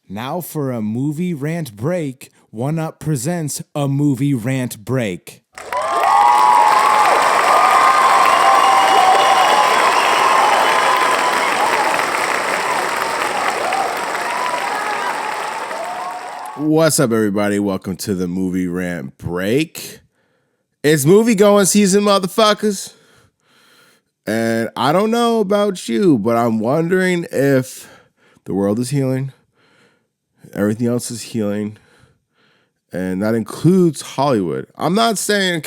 Now for a movie rant break, One Up presents a movie rant break. What's up, everybody? Welcome to the movie rant break. It's movie going season, motherfuckers. And I don't know about you, but I'm wondering if the world is healing. Everything else is healing. And that includes Hollywood. I'm not saying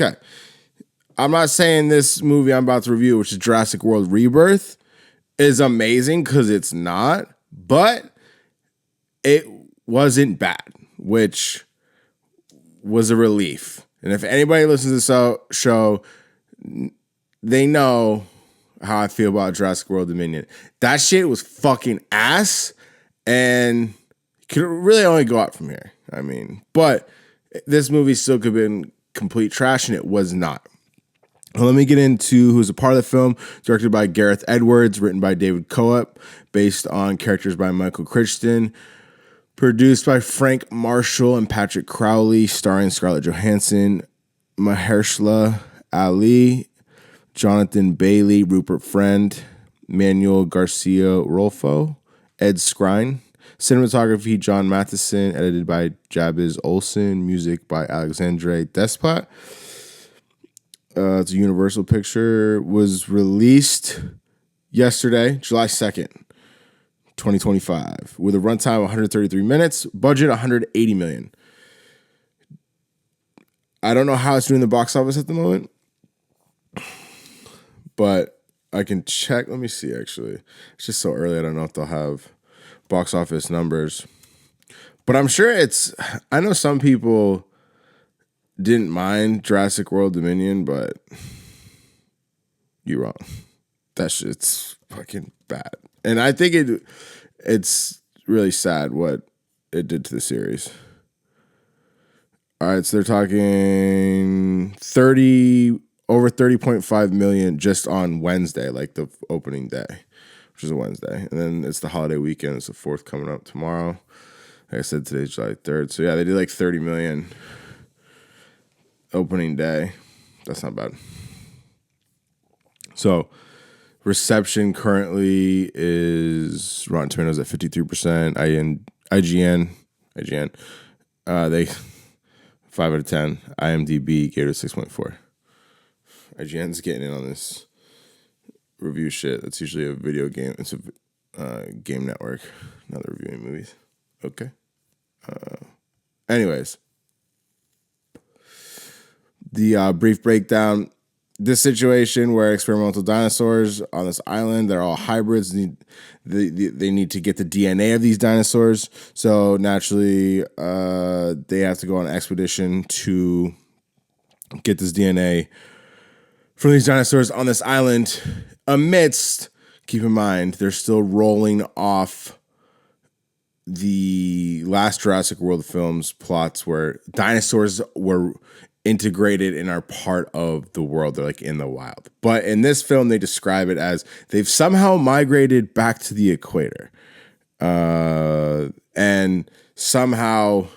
this movie I'm about to review, which is Jurassic World Rebirth, is amazing, because it's not. But it wasn't bad, which was a relief. And if anybody listens to this show, they know how I feel about Jurassic World Dominion. That shit was fucking ass, and could really only go up from here. I mean, but this movie still could have been complete trash, and it was not. Well, let me get into who's a part of the film. Directed by Gareth Edwards, written by David Coep, based on characters by Michael Crichton, produced by Frank Marshall and Patrick Crowley, starring Scarlett Johansson, Mahershala Ali, Jonathan Bailey, Rupert Friend, Manuel Garcia Rolfo, Ed Skrein. Cinematography, John Matheson. Edited by Jabez Olson. Music by Alexandre Desplat. It's a Universal picture. Was released yesterday, July 2nd, 2025, with a runtime of 133 minutes, budget $180 million. I don't know how it's doing the box office at the moment, but I can check. Let me see, actually. It's just so early, I don't know if they'll have box office numbers. But I'm sure I know some people didn't mind Jurassic World Dominion, but you're wrong. That shit's fucking bad. And I think it's really sad what it did to the series. All right, so they're talking over 30.5 million just on Wednesday, like the opening day, which is a Wednesday. And then it's the holiday weekend. It's the 4th coming up tomorrow. Like I said, today's July 3rd. So yeah, they did like 30 million opening day. That's not bad. So reception currently is Rotten Tomatoes at 53%. IGN, they 5 out of 10. IMDb gave it a 6.4. IGN's getting in on this review shit. That's usually a video game. It's a game network. Not reviewing movies. Okay. Anyways, the brief breakdown. This situation where experimental dinosaurs on this island, they're all hybrids. They need to get the DNA of these dinosaurs. So naturally, they have to go on an expedition to get this DNA from these dinosaurs on this island. Amidst, keep in mind, they're still rolling off the last Jurassic World films plots where dinosaurs were integrated and are part of the world. They're like in the wild. But in this film, they describe it as they've somehow migrated back to the equator. And somehow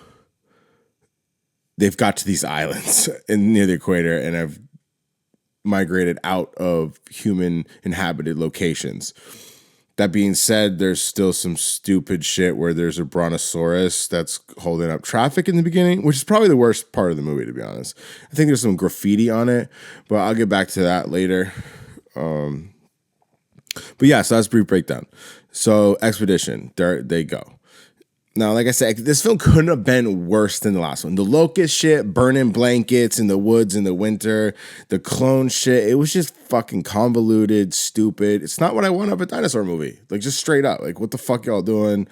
they've got to these islands near the equator and have migrated out of human inhabited locations. That being said, there's still some stupid shit where there's a brontosaurus that's holding up traffic in the beginning, which is probably the worst part of the movie, to be honest. I think there's some graffiti on it, but I'll get back to that later. But yeah, so that's a brief breakdown. So expedition, there they go. Now, like I said, this film couldn't have been worse than the last one. The locust shit, burning blankets in the woods in the winter, the clone shit, it was just fucking convoluted, stupid. It's not what I want of a dinosaur movie. Like, just straight up. Like, what the fuck y'all doing?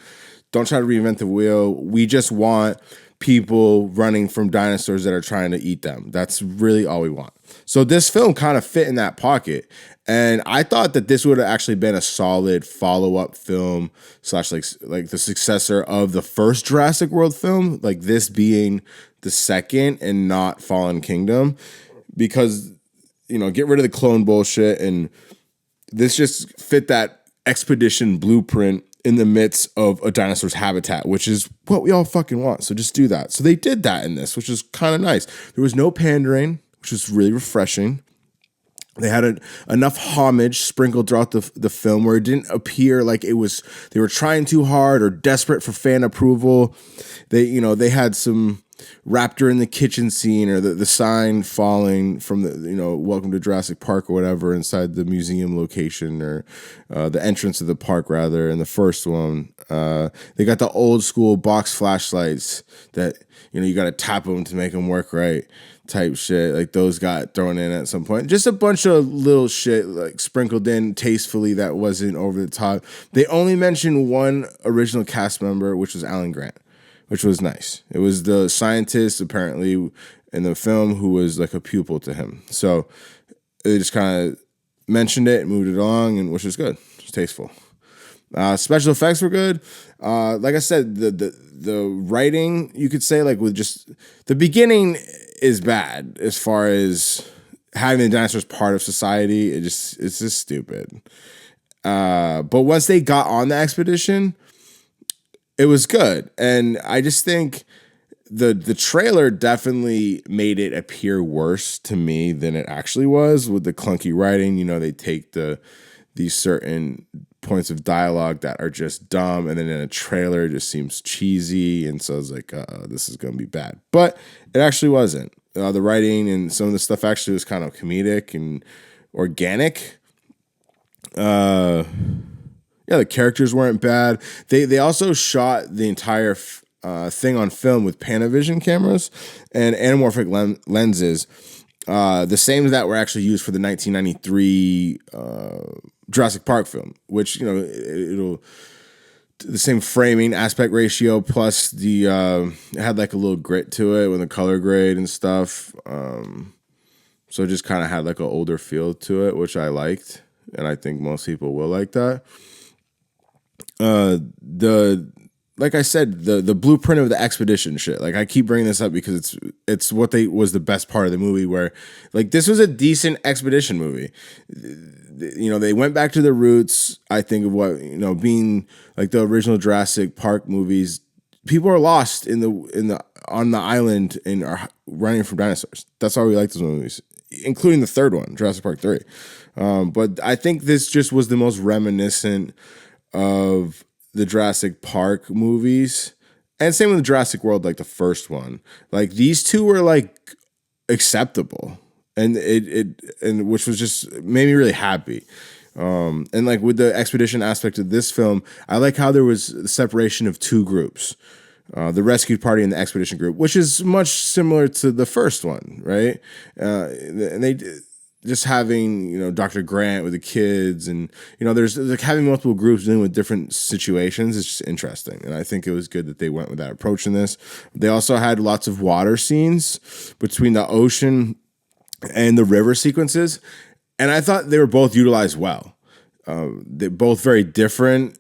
Don't try to reinvent the wheel. We just want people running from dinosaurs that are trying to eat them. That's really all we want. So this film kind of fit in that pocket. And I thought that this would have actually been a solid follow-up film / like the successor of the first Jurassic World film, like this being the second and not Fallen Kingdom, because, you know, get rid of the clone bullshit, and this just fit that expedition blueprint in the midst of a dinosaur's habitat, which is what we all fucking want. So just do that. So they did that in this, which is kind of nice. There was no pandering, which was really refreshing. They had enough homage sprinkled throughout the film where it didn't appear like they were trying too hard or desperate for fan approval. They had some raptor in the kitchen scene, or the sign falling from the welcome to Jurassic Park or whatever inside the museum location, or the entrance of the park rather in the first one. They got the old school box flashlights that you got to tap them to make them work right type shit. Like those got thrown in at some point. Just a bunch of little shit like sprinkled in tastefully that wasn't over the top. They only mentioned one original cast member, which was Alan Grant, which was nice. It was the scientist apparently in the film who was like a pupil to him. So they just kind of mentioned it and moved it along, and which was good. It was tasteful. Special effects were good. Like I said, the writing, you could say, like with just the beginning is bad as far as having the dinosaurs part of society. It's just stupid. But once they got on the expedition, it was good. And I just think the trailer definitely made it appear worse to me than it actually was with the clunky writing. They take these certain points of dialogue that are just dumb, and then in a trailer it just seems cheesy, and so I was like, this is going to be bad. But it actually wasn't. The writing and some of the stuff actually was kind of comedic and organic. The characters weren't bad. They also shot the entire thing on film with Panavision cameras and anamorphic lenses, the same that were actually used for the 1993 Jurassic Park film, which it'll the same framing aspect ratio, plus the it had like a little grit to it with the color grade and stuff. So it just kind of had like an older feel to it, which I liked, and I think most people will like that. Like I said, the blueprint of the expedition shit. Like I keep bringing this up because it's what was the best part of the movie. Where like this was a decent expedition movie. They went back to their roots. I think of what being like the original Jurassic Park movies. People are lost on the island and are running from dinosaurs. That's why we like those movies, including the third one, Jurassic Park 3. But I think this just was the most reminiscent of the Jurassic Park movies, and same with Jurassic World, like the first one. Like these two were like acceptable, and it which was just made me really happy. And like with the expedition aspect of this film, I like how there was a separation of two groups, the rescued party and the expedition group, which is much similar to the first one, right? And they just having Dr. Grant with the kids, and there's like having multiple groups dealing with different situations. It's just interesting, and I think it was good that they went with that approach in this. They also had lots of water scenes between the ocean and the river sequences, and I thought they were both utilized well. They're both very different.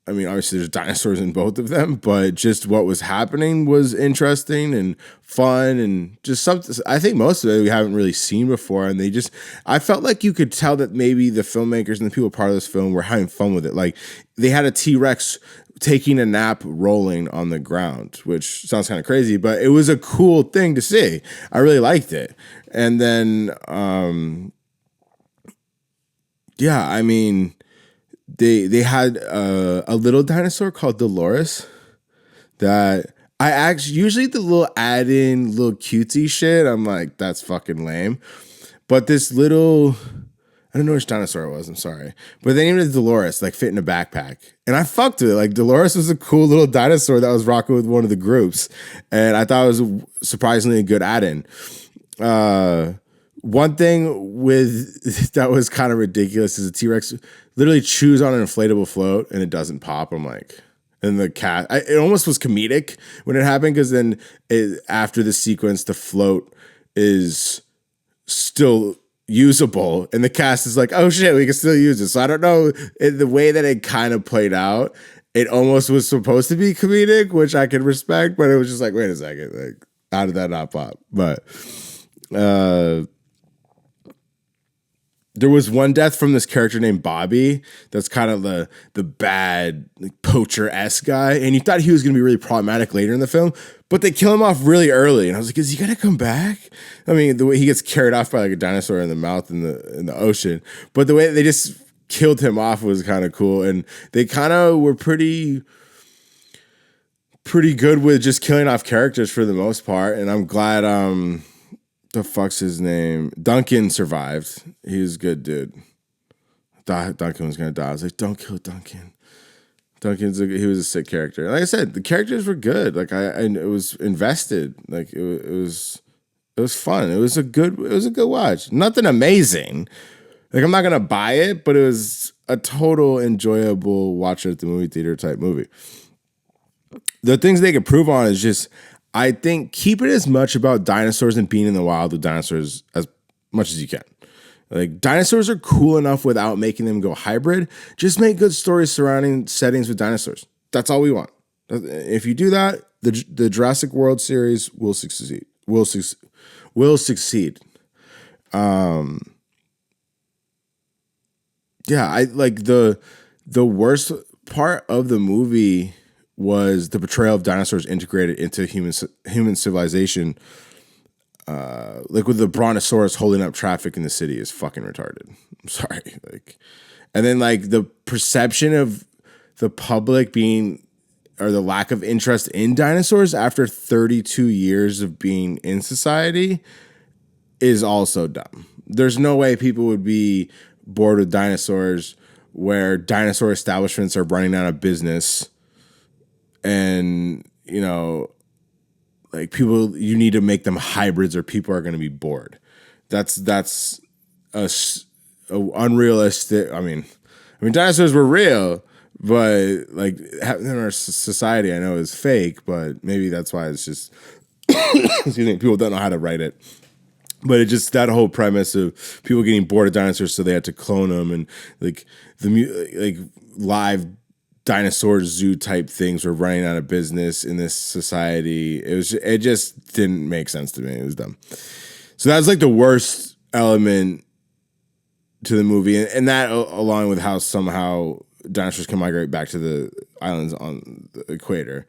I mean, obviously there's dinosaurs in both of them, but just what was happening was interesting and fun, and just something I think most of it we haven't really seen before. And I felt like you could tell that maybe the filmmakers and the people part of this film were having fun with it. Like they had a T-Rex taking a nap rolling on the ground, which sounds kind of crazy, but it was a cool thing to see. I really liked it. And then, I mean, They had a little dinosaur called Dolores that I actually usually the little add-in little cutesy shit. I'm like, that's fucking lame. But this little, I don't know which dinosaur it was. I'm sorry, but they named it Dolores, like fit in a backpack, and I fucked with it. Like Dolores was a cool little dinosaur that was rocking with one of the groups, and I thought it was surprisingly a good add-in. One thing with that was kind of ridiculous is a T-Rex literally chews on an inflatable float and it doesn't pop. I'm like, and the cat, it almost was comedic when it happened, because then after the sequence, the float is still usable and the cast is like, oh shit, we can still use it. So I don't know, the way that it kind of played out, it almost was supposed to be comedic, which I can respect, but it was just like, wait a second, like how did that not pop? But There was one death from this character named Bobby. That's kind of the bad like, poacher-esque guy, and you thought he was going to be really problematic later in the film, but they kill him off really early, and I was like, is he going to come back? I mean, the way he gets carried off by like a dinosaur in the mouth in the ocean, but the way they just killed him off was kind of cool, and they kind of were pretty good with just killing off characters for the most part, and I'm glad the fuck's his name? Duncan survived. He was a good dude. Thought Duncan was gonna die. I was like, don't kill Duncan. He was a sick character. Like I said, the characters were good. Like I it was invested. Like it was fun. It was a good watch. Nothing amazing. Like I'm not gonna buy it, but it was a total enjoyable watch at the movie theater type movie. The things they could prove on is just I think keep it as much about dinosaurs and being in the wild with dinosaurs as much as you can. Like dinosaurs are cool enough without making them go hybrid. Just make good stories surrounding settings with dinosaurs. That's all we want. If you do that, the Jurassic World series will succeed. Will succeed. Yeah, I like the worst part of the movie was the portrayal of dinosaurs integrated into human civilization. Like with the brontosaurus holding up traffic in the city is fucking retarded. I'm sorry. Like, and then like the perception of the public being or the lack of interest in dinosaurs after 32 years of being in society is also dumb. There's no way people would be bored with dinosaurs where dinosaur establishments are running out of business. And, you know, like people, you need to make them hybrids or people are going to be bored. That's a unrealistic. I mean, dinosaurs were real, but like in our society, I know is fake, but maybe that's why it's just, excuse me, people don't know how to write it. But it just that whole premise of people getting bored of dinosaurs, so they had to clone them, and like live dinosaur zoo type things were running out of business in this society. It just didn't make sense to me. It was dumb. So that's like the worst element to the movie, and that along with how somehow dinosaurs can migrate back to the islands on the equator.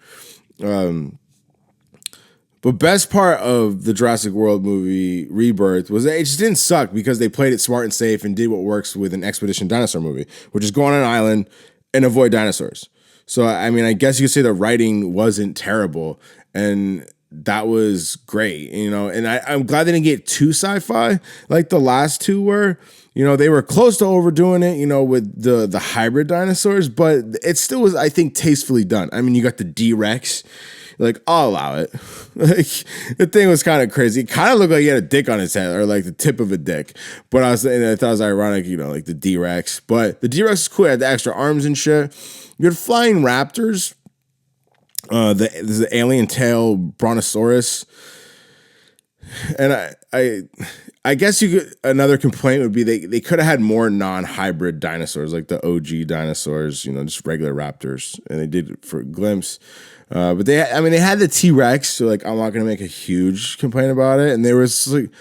But best part of the Jurassic World movie Rebirth was that it just didn't suck because they played it smart and safe and did what works with an expedition dinosaur movie, which is go on an island and avoid dinosaurs. So, I mean, I guess you could say the writing wasn't terrible, and that was great, you know, and I'm glad they didn't get too sci-fi like the last two were. You know, they were close to overdoing it, you know, with the hybrid dinosaurs, but it still was, I think, tastefully done. I mean, you got the D-Rex. Like, I'll allow it. Like, the thing was kind of crazy. It kind of looked like he had a dick on his head, or like the tip of a dick. But I thought it was ironic, you know, like the D-Rex. But the D-Rex is cool. It had the extra arms and shit. You had flying raptors. There's the alien tail brontosaurus. And I guess you could, another complaint would be they could have had more non-hybrid dinosaurs, like the OG dinosaurs, you know, just regular raptors. And they did it for a glimpse. But they had the T-Rex, so like I'm not gonna make a huge complaint about it. And there was like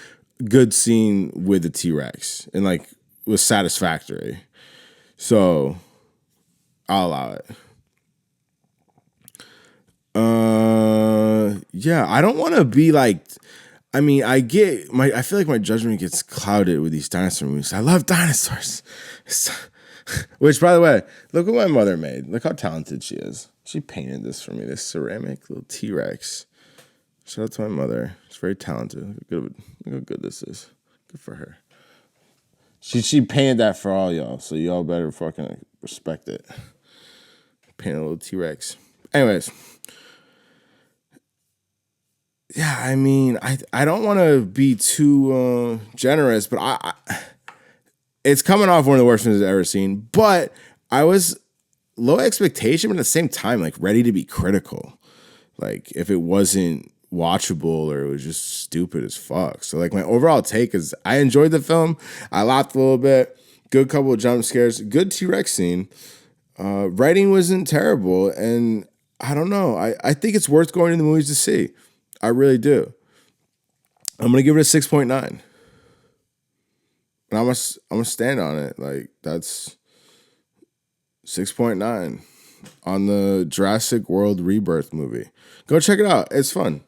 good scene with the T-Rex, and like was satisfactory. So I'll allow it. Yeah, I don't want to be like. I mean, I feel like my judgment gets clouded with these dinosaur movies. I love dinosaurs. Which, by the way, look what my mother made. Look how talented she is. She painted this for me, this ceramic little T-Rex. Shout out to my mother. She's very talented. Look how good this is. Good for her. She painted that for all y'all, so y'all better fucking respect it. Painted a little T-Rex. Anyways. Yeah, I mean, I don't want to be too generous, but I it's coming off one of the worst things I've ever seen. But I was low expectation, but at the same time, like ready to be critical. Like if it wasn't watchable or it was just stupid as fuck. So like my overall take is I enjoyed the film. I laughed a little bit. Good couple of jump scares. Good T-Rex scene. Writing wasn't terrible, and I don't know. I think it's worth going to the movies to see. I really do. I'm going to give it a 6.9. And I'm gonna stand on it. Like that's 6.9 on the Jurassic World Rebirth movie. Go check it out. It's fun.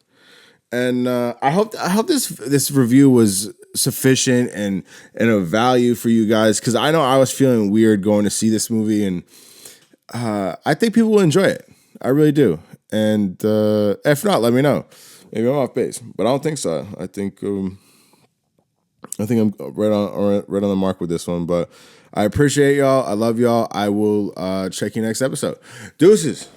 And I hope this review was sufficient and of value for you guys, because I know I was feeling weird going to see this movie, and I think people will enjoy it. I really do. And if not, let me know. Maybe I'm off base, but I don't think so. I think I'm right on the mark with this one. But I appreciate y'all. I love y'all. I will check you next episode. Deuces.